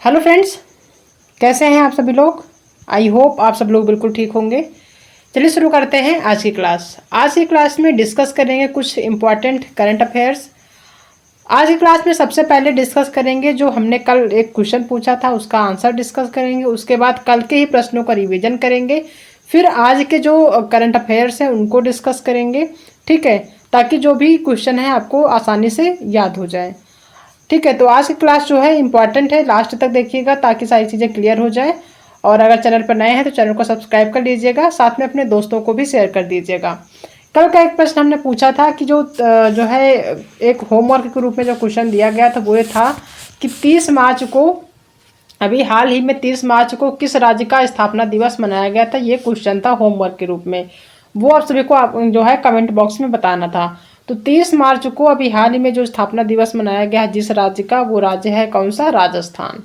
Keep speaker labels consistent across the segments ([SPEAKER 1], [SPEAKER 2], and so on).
[SPEAKER 1] Hello friends, कैसे हैं आप सभी लोग। आई होप आप सब लोग बिल्कुल ठीक होंगे। चलिए शुरू करते हैं आज की क्लास। आज की क्लास में डिस्कस करेंगे कुछ इम्पॉर्टेंट करंट अफेयर्स। आज की क्लास में सबसे पहले डिस्कस करेंगे जो हमने कल एक क्वेश्चन पूछा था उसका आंसर डिस्कस करेंगे। उसके बाद कल के ही प्रश्नों का रिवीजन करेंगे। फिर आज के जो करंट अफेयर्स हैं उनको डिस्कस करेंगे, ठीक है, ताकि जो भी क्वेश्चन है आपको आसानी से याद हो जाए। ठीक है, तो आज की क्लास जो है इंपॉर्टेंट है, लास्ट तक देखिएगा ताकि सारी चीज़ें क्लियर हो जाए। और अगर चैनल पर नए हैं तो चैनल को सब्सक्राइब कर लीजिएगा, साथ में अपने दोस्तों को भी शेयर कर दीजिएगा। कल का एक प्रश्न हमने पूछा था कि जो है एक होमवर्क के रूप में जो क्वेश्चन दिया गया था वो ये था कि 30 मार्च को, अभी हाल ही में 30 मार्च को किस राज्य का स्थापना दिवस मनाया गया था। ये क्वेश्चन था होमवर्क के रूप में, वो आप सभी को आप जो है कमेंट बॉक्स में बताना था। तो 30 मार्च को अभी हाल ही में जो स्थापना दिवस मनाया गया है जिस राज्य का, वो राज्य है कौन सा, राजस्थान।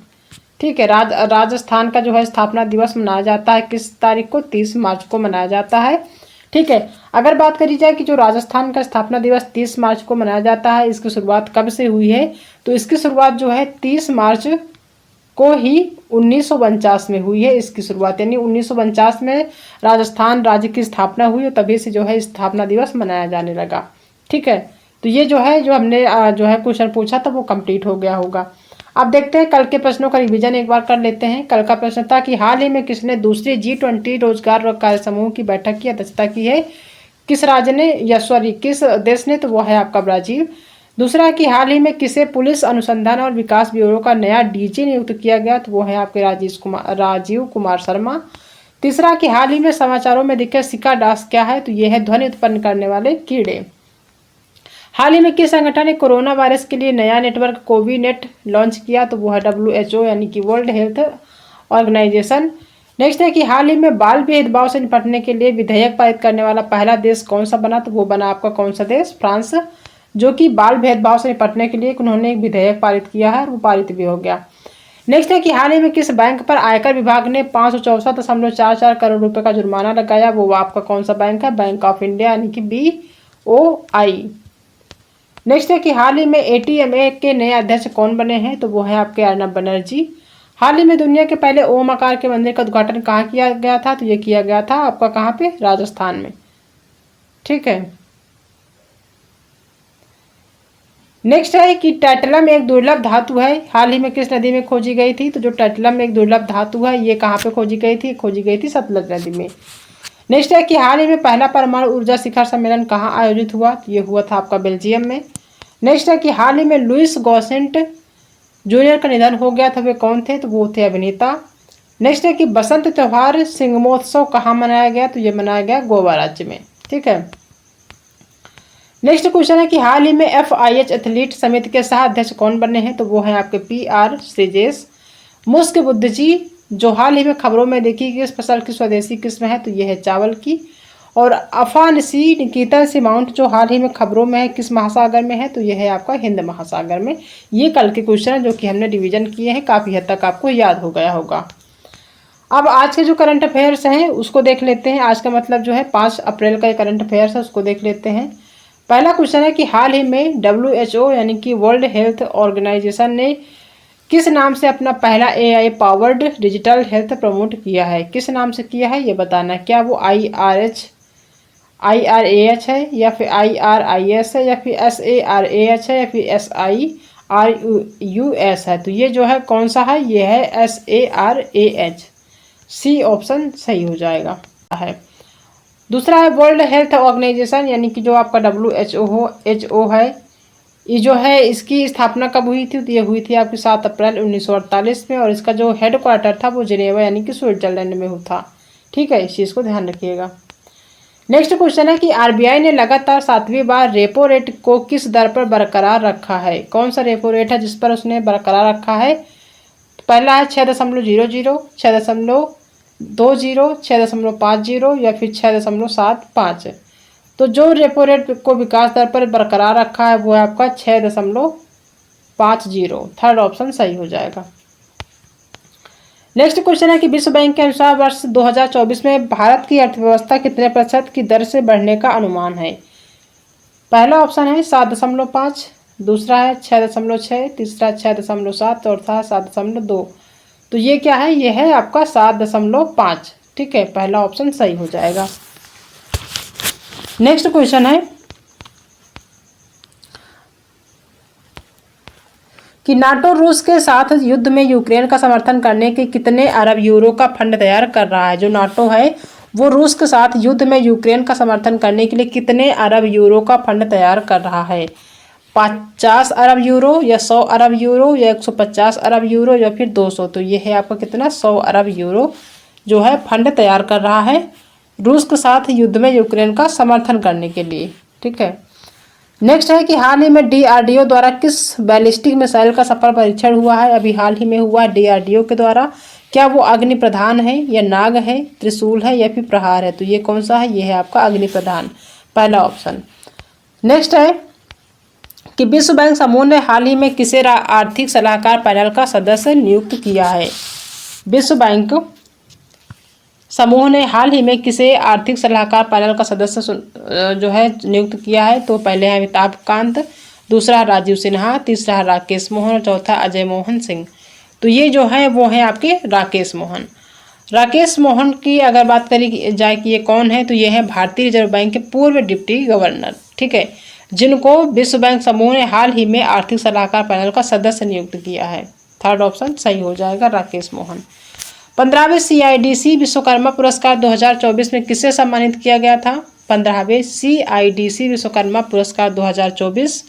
[SPEAKER 1] ठीक है, राजस्थान का जो है स्थापना दिवस मनाया जाता है किस तारीख को, 30 मार्च को मनाया जाता है। ठीक है, अगर बात करी जाए कि जो राजस्थान का स्थापना दिवस 30 मार्च को मनाया जाता है, इसकी शुरुआत कब से हुई है, तो इसकी शुरुआत जो है 30 मार्च को ही 1949 में हुई है इसकी शुरुआत, यानी 1949 में राजस्थान राज्य की स्थापना हुई और तभी से जो है स्थापना दिवस मनाया जाने लगा। ठीक है, तो ये जो है जो हमने जो है क्वेश्चन पूछा था वो कंप्लीट हो गया होगा। अब देखते हैं कल के प्रश्नों का रिवीजन एक बार कर लेते हैं। कल का प्रश्न था कि हाल ही में किसने दूसरी G20 रोजगार कार्य समूह की बैठक की अध्यक्षता की है, किस राज्य ने, या सॉरी किस देश ने, तो वो है आपका ब्राजील। दूसरा कि हाल ही में किसे पुलिस अनुसंधान और विकास ब्यूरो का नया डीजी नियुक्त किया गया, तो वो है आपके राजीव कुमार शर्मा। तीसरा कि हाल ही में समाचारों में दिखे सिकाडास क्या है, तो ये है ध्वनि उत्पन्न करने वाले कीड़े। हाल ही में किस संगठन ने कोरोना वायरस के लिए नया नेटवर्क कोविनेट लॉन्च किया, तो वो है WHO यानी कि वर्ल्ड हेल्थ ऑर्गेनाइजेशन। नेक्स्ट है कि हाल ही में बाल भेदभाव से निपटने के लिए विधेयक पारित करने वाला पहला देश कौन सा बना, तो वो बना आपका कौन सा देश, फ्रांस, जो कि बाल भेदभाव से निपटने के लिए उन्होंने एक विधेयक पारित किया है और वो पारित भी हो गया। नेक्स्ट है कि हाल ही में किस बैंक पर आयकर विभाग ने 564.44 करोड़ रुपए का जुर्माना लगाया, वो आपका कौन सा बैंक है, बैंक ऑफ इंडिया यानी कि BOI। नेक्स्ट है कि हाल ही में ATMA के नए अध्यक्ष कौन बने हैं, तो वो है आपके अर्नब बनर्जी। हाल ही में दुनिया के पहले ओम आकार के मंदिर का उद्घाटन कहाँ किया गया था, तो ये किया गया था आपका कहाँ पे, राजस्थान में। ठीक है, नेक्स्ट है कि टाइटलम एक दुर्लभ धातु है, हाल ही में किस नदी में खोजी गई थी, तो जो टाइटलम एक दुर्लभ धातु है ये कहाँ पे खोजी गई थी, खोजी गई थी सतलज नदी में। नेक्स्ट है कि हाल ही में पहला परमाणु ऊर्जा शिखर सम्मेलन कहाँ आयोजित हुआ, तो ये हुआ था आपका बेल्जियम में। नेक्स्ट है कि हाल ही में लुइस गॉसेंट जूनियर का निधन हो गया था, वे कौन थे, तो वो थे अभिनेता। नेक्स्ट है कि बसंत त्योहार सिंगमोत्सव कहाँ मनाया गया, तो ये मनाया गया गोवा राज्य में। ठीक है, नेक्स्ट क्वेश्चन है कि हाल ही में FIH एथलीट समिति के सह अध्यक्ष कौन बने हैं, तो वो हैं आपके PR श्रीजेश। मुस्क बुद्धजी जो हाल ही में खबरों में देखी कि इस फसल की स्वदेशी किस्म है, तो ये है चावल की। और अफानसी निकिता सी माउंट जो हाल ही में खबरों में है किस महासागर में है, तो ये है आपका हिंद महासागर में। ये कल के क्वेश्चन है जो कि हमने रिवीजन किए हैं, काफ़ी हद तक आपको याद हो गया होगा। अब आज के जो करंट अफेयर्स हैं उसको देख लेते हैं। आज का मतलब जो है 5 अप्रैल का करंट अफेयर्स है, उसको देख लेते हैं। पहला क्वेश्चन है कि हाल ही में WHO यानी कि वर्ल्ड हेल्थ ऑर्गेनाइजेशन ने किस नाम से अपना पहला AI powered digital health promote किया है, किस नाम से किया है ये बताना है। क्या वो IRAH है, या फिर IRIS है, या फिर SARAH है, या फिर SIRUS है, तो ये जो है कौन सा है, ये है SARAH। C ऑप्शन सही हो जाएगा है। दूसरा है वर्ल्ड हेल्थ ऑर्गेनाइजेशन यानी कि जो आपका WHO है, ये जो है इसकी स्थापना कब हुई थी, तो ये हुई थी आपकी 7 अप्रैल 1948 में, और इसका जो हेड क्वार्टर था वो जिनेवा यानी कि स्विट्जरलैंड में हुआ था। ठीक है, इस चीज़ को ध्यान रखिएगा। नेक्स्ट क्वेश्चन है कि RBI ने लगातार 7वीं बार रेपो रेट को किस दर पर बरकरार रखा है, कौन सा रेपो रेट है जिस पर उसने बरकरार रखा है। पहला है 6.00, 6.20, 6.50 या फिर 6.75। तो जो रेपो रेट को विकास दर पर बरकरार रखा है वो है आपका 6.50। थर्ड ऑप्शन सही हो जाएगा। नेक्स्ट क्वेश्चन है कि विश्व बैंक के अनुसार वर्ष 2024 में भारत की अर्थव्यवस्था कितने प्रतिशत की दर से बढ़ने का अनुमान है। पहला ऑप्शन है 7.5, दूसरा है 6.6, तीसरा 6.7, चौथा 7.2। तो ये क्या है, ये है आपका 7.5। ठीक है, पहला ऑप्शन सही हो जाएगा। नेक्स्ट क्वेश्चन है कि नाटो रूस के साथ युद्ध में यूक्रेन का समर्थन करने के कितने अरब यूरो का फंड तैयार कर रहा है। जो नाटो है वो रूस के साथ युद्ध में यूक्रेन का समर्थन करने के लिए कितने अरब यूरो का फंड तैयार कर रहा है। 50 अरब यूरो या 100 अरब यूरो या 150 अरब यूरो या फिर 200। तो ये है आपका कितना, 100 अरब यूरो जो है फंड तैयार कर रहा है रूस के साथ युद्ध में यूक्रेन का समर्थन करने के लिए। ठीक है, नेक्स्ट है कि हाल ही में डीआरडीओ द्वारा किस बैलिस्टिक मिसाइल का सफल परीक्षण हुआ है। अभी हाल ही में हुआ है डीआरडीओ के द्वारा। क्या वो अग्नि प्रधान है या नाग है, त्रिशूल है या फिर प्रहार है। तो ये कौन सा है, ये है आपका अग्नि प्रधान, पहला ऑप्शन। नेक्स्ट है कि विश्व बैंक समूह ने हाल ही में किसे आर्थिक सलाहकार पैनल का सदस्य नियुक्त किया है। विश्व बैंक समूह ने हाल ही में किसे आर्थिक सलाहकार पैनल का सदस्य जो है नियुक्त किया है। तो पहले है अमिताभ कांत, दूसरा राजीव सिन्हा, तीसरा राकेश मोहन और चौथा अजय मोहन सिंह। तो ये जो है वो है आपके राकेश मोहन। राकेश मोहन की अगर बात करी जाए कि ये कौन है, तो ये है भारतीय रिजर्व बैंक के पूर्व डिप्टी गवर्नर। ठीक है, जिनको विश्व बैंक समूह ने हाल ही में आर्थिक सलाहकार पैनल का सदस्य नियुक्त किया है। थर्ड ऑप्शन सही हो जाएगा, राकेश मोहन। 15वें CIDC विश्वकर्मा पुरस्कार 2024 में किसे सम्मानित किया गया था। 15वें CIDC विश्वकर्मा पुरस्कार 2024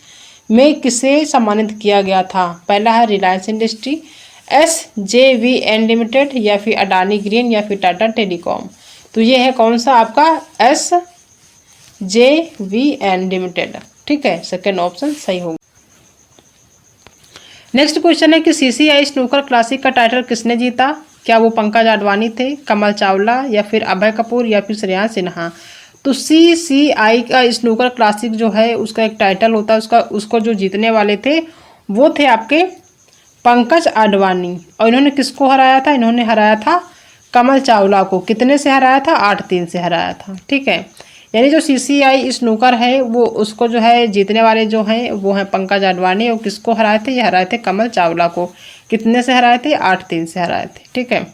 [SPEAKER 1] में किसे सम्मानित किया गया था। पहला है रिलायंस इंडस्ट्री, SJVN लिमिटेड या फिर अडानी ग्रीन या फिर टाटा टेलीकॉम। तो ये है कौन सा आपका, SJVN लिमिटेड। ठीक है, सेकेंड ऑप्शन सही होगा। नेक्स्ट क्वेश्चन है कि CCI स्नूकर क्लासिक का टाइटल किसने जीता। क्या वो पंकज आडवाणी थे, कमल चावला या फिर अभय कपूर या फिर श्रेयांश सिन्हा। तो CCI का स्नूकर क्लासिक जो है उसका एक टाइटल होता है, उसको जो जीतने वाले थे वो थे आपके पंकज आडवाणी। और इन्होंने किसको हराया था, इन्होंने हराया था कमल चावला को। कितने से हराया था, 8-3 से हराया था। ठीक है, यानी जो CCI स्नूकर है वो उसको जो है जीतने वाले जो हैं वो हैं पंकज आडवाणी। और किसको हराए थे, ये हराए थे कमल चावला को। कितने से हराए थे, 8-3 से हराए थे। ठीक है,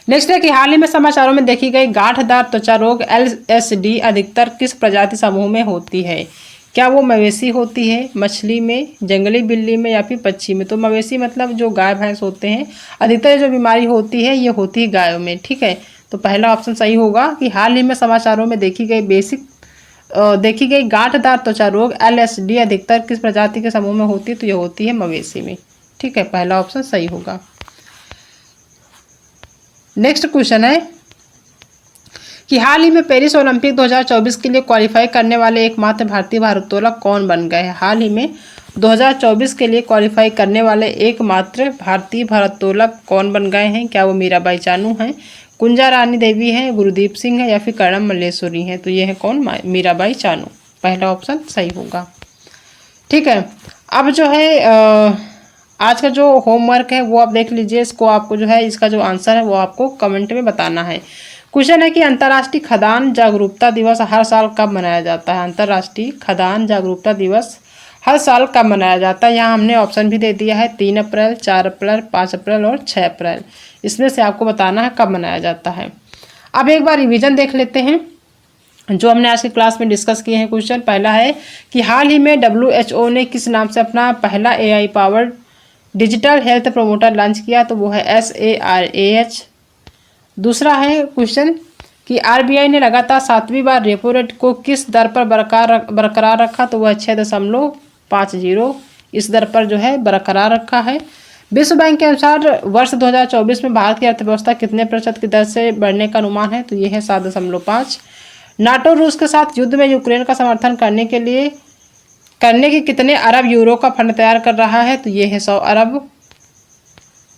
[SPEAKER 1] नेक्स्ट है कि हाल ही में समाचारों में देखी गई गांठदार त्वचा रोग LSD अधिकतर किस प्रजाति समूह में होती है। क्या वो मवेशी होती है, मछली में, जंगली बिल्ली में या फिर पक्षी में। तो मवेशी मतलब जो गाय भैंस होते हैं, अधिकतर जो बीमारी होती है ये होती है गायों में। ठीक है, तो पहला ऑप्शन सही होगा कि हाल ही में समाचारों में देखी गई गांठदार त्वचा रोग LSD अधिकतर किस प्रजाति के समूह में होती है। तो ये होती है मवेशी में। ठीक है, पहला ऑप्शन सही होगा। नेक्स्ट क्वेश्चन है कि हाल ही में पेरिस ओलंपिक 2024 के लिए क्वालिफाई करने वाले एकमात्र भारतीय भारोत्तोलक कौन बन गए हैं। हाल ही में 2024 के लिए क्वालिफाई करने वाले एकमात्र भारतीय भारोत्तोलक कौन बन गए हैं। क्या वो मीराबाई चानू हैं, कुंजा रानी देवी हैं, गुरदीप सिंह है या फिर कर्णम मल्लेश्वरी हैं। तो ये है कौन, मीराबाई चानू। पहला ऑप्शन सही होगा। ठीक है, अब जो है आज का जो होमवर्क है वो आप देख लीजिए। इसको आपको जो है इसका जो आंसर है वो आपको कमेंट में बताना है। क्वेश्चन है कि अंतर्राष्ट्रीय खदान जागरूकता दिवस हर साल कब मनाया जाता है। अंतर्राष्ट्रीय खदान जागरूकता दिवस हर साल कब मनाया जाता है। यहाँ हमने ऑप्शन भी दे दिया है, 3 अप्रैल, 4 अप्रैल, 5 अप्रैल और 6 अप्रैल। इसमें से आपको बताना है कब मनाया जाता है। अब एक बार रिवीजन देख लेते हैं जो हमने आज की क्लास में डिस्कस किए हैं क्वेश्चन। पहला है कि हाल ही में WHO ने किस नाम से अपना पहला AI powered digital health promoter launch किया। तो वो है SARAH। दूसरा है क्वेश्चन कि RBI ने लगातार 7वीं बार रेपो रेट को किस दर पर बरकरार रखा। तो वह 6.50 इस दर पर जो है बरकरार रखा है। विश्व बैंक के अनुसार वर्ष 2024 में भारत की अर्थव्यवस्था कितने प्रतिशत की दर से बढ़ने का अनुमान है। तो ये है 7.5। नाटो रूस के साथ युद्ध में यूक्रेन का समर्थन करने के कितने अरब यूरो का फंड तैयार कर रहा है। तो ये है 100 अरब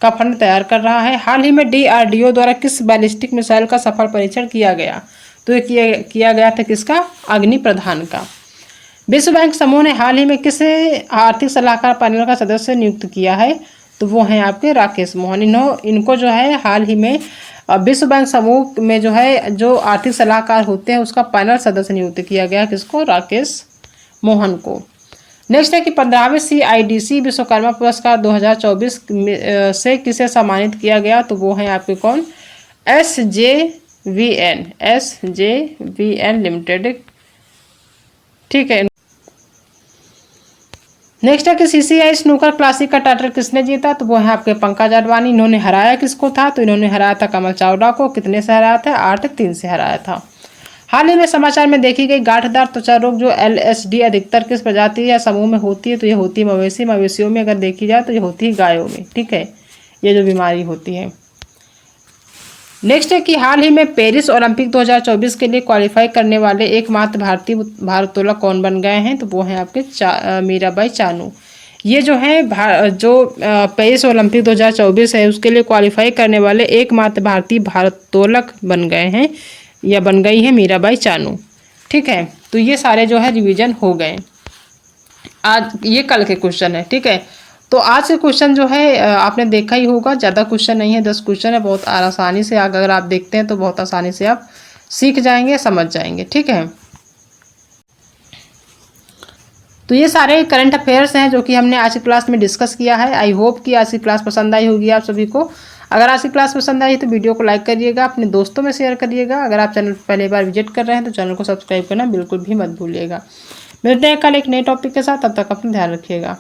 [SPEAKER 1] का फंड तैयार कर रहा है। हाल ही में DRDO द्वारा किस बैलिस्टिक मिसाइल का सफल परीक्षण किया गया। तो ये किया गया था किसका, अग्नि प्रधान का। विश्व बैंक समूह ने हाल ही में किसे आर्थिक सलाहकार पैनल का सदस्य नियुक्त किया है। तो वो हैं आपके राकेश मोहन। इनको जो है हाल ही में विश्व बैंक समूह में जो है जो आर्थिक सलाहकार होते हैं उसका पैनल सदस्य नियुक्त किया गया, किसको, राकेश मोहन को। नेक्स्ट है कि 15वें CIDC विश्वकर्मा पुरस्कार 2024 से किसे सम्मानित किया गया, तो वो है आपके कौन, SJVN लिमिटेड। ठीक है। नेक्स्ट है कि CCI स्नूकर क्लासिक का टाइटल किसने जीता, तो वो है आपके पंकज अडवाणी। इन्होंने हराया किसको था, तो इन्होंने हराया था कमल चावला को। कितने से हराया था, 8-3 से हराया था। हाल ही में समाचार में देखी गई गांठदार त्वचा रोग जो LSD अधिकतर किस प्रजाति या समूह में होती है, तो ये होती है मवेशियों में अगर देखी जाए तो ये होती है गायों में। ठीक है, ये जो बीमारी होती है। नेक्स्ट है कि हाल ही में पेरिस ओलंपिक 2024 के लिए क्वालिफाई करने वाले एकमात्र भारतीय भारोत्तोलक कौन बन गए हैं, तो वो हैं आपके मीराबाई चानू। ये जो है पेरिस ओलंपिक 2024 है उसके लिए क्वालिफाई करने वाले एकमात्र भारतीय भारोत्तोलक बन गए हैं या बन गई है मीराबाई चानू। ठीक है, तो ये सारे जो है रिवीजन हो गए। आज ये कल के क्वेश्चन है। ठीक है, तो आज के क्वेश्चन जो है आपने देखा ही होगा, ज़्यादा क्वेश्चन नहीं है, 10 क्वेश्चन है। बहुत आसानी से अगर आप देखते हैं तो बहुत आसानी से आप सीख जाएंगे, समझ जाएंगे। ठीक है, तो ये सारे करंट अफेयर्स हैं जो कि हमने आज की क्लास में डिस्कस किया है। आई होप कि आज की क्लास पसंद आई होगी आप सभी को। अगर आज की क्लास पसंद आई तो वीडियो को लाइक करिएगा, अपने दोस्तों में शेयर करिएगा। अगर आप चैनल पहली बार विजिट कर रहे हैं तो चैनल को सब्सक्राइब करना बिल्कुल भी मत भूलिएगा। मिलते हैं कल एक नए टॉपिक के साथ, तब तक अपना ध्यान रखिएगा।